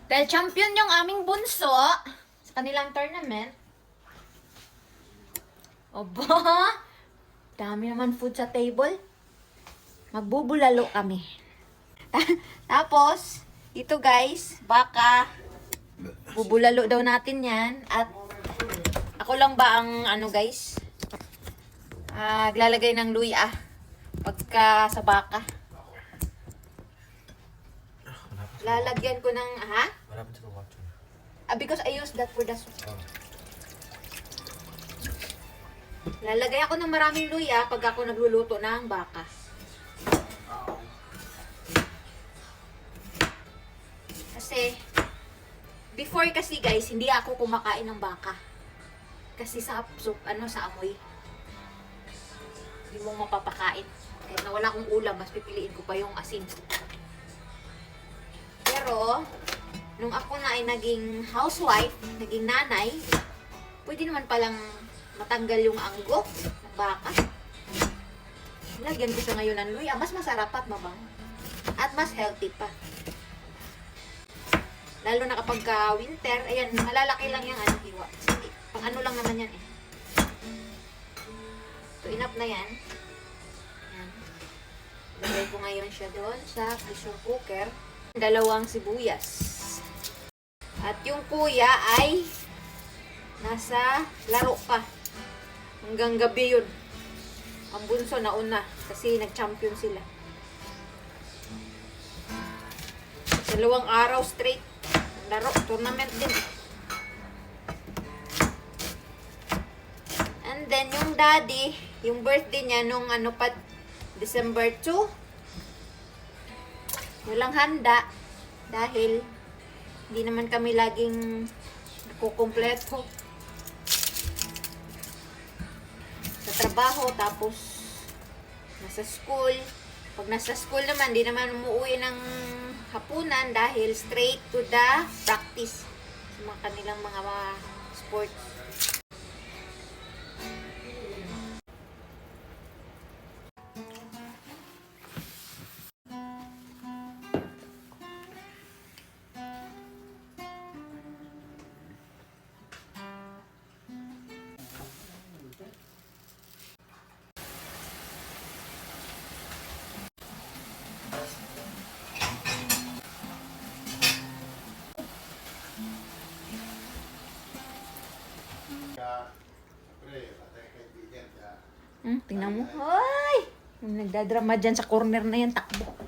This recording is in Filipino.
Dahil champion yung aming bunso sa kanilang tournament. Oba! Dami naman food sa table. Magbubulalo kami. Tapos, ito guys, baka bubulalo daw natin yan. At ako lang ba ang ano guys? Glalagay ng luya pagka sa baka. Lalagyan ko ng, What happened to the water? because I use that for the soup. Lalagay ako ng maraming luya pag ako nagluluto ng baka. Kasi, before kasi guys, hindi ako kumakain ng baka. Kasi sa soup, sa amoy. Hindi mo mapapakain. Kahit na wala akong ulam, mas pipiliin ko pa yung asin. Pero, nung ako na ay naging housewife, naging nanay, pwede naman palang matanggal yung anggo ng baka. Lagyan ko siya ngayon ng luya. Mas masarap at mabango. At mas healthy pa. Lalo na kapag winter, ayan, malalaki lang yung hiwa. Pang ano lang naman yan eh. So, enough na yan. Ayan. Lagay ko ngayon siya doon sa pressure cooker. 2 sibuyas. At yung kuya ay nasa laro pa. Hanggang gabi yun. Ang bunso nauna kasi nag-champion sila. 2 araw straight. Laro, tournament din. And then yung daddy, yung birthday niya nung December 2. Walang handa dahil hindi naman kami laging kukumpleto sa trabaho, tapos nasa school. Pag nasa school naman, di naman umuwi ng hapunan dahil straight to the practice sa mga kanilang mga sports. Tingnan mo. Hoy! Yung nagdadrama dyan sa corner na yan, takbo.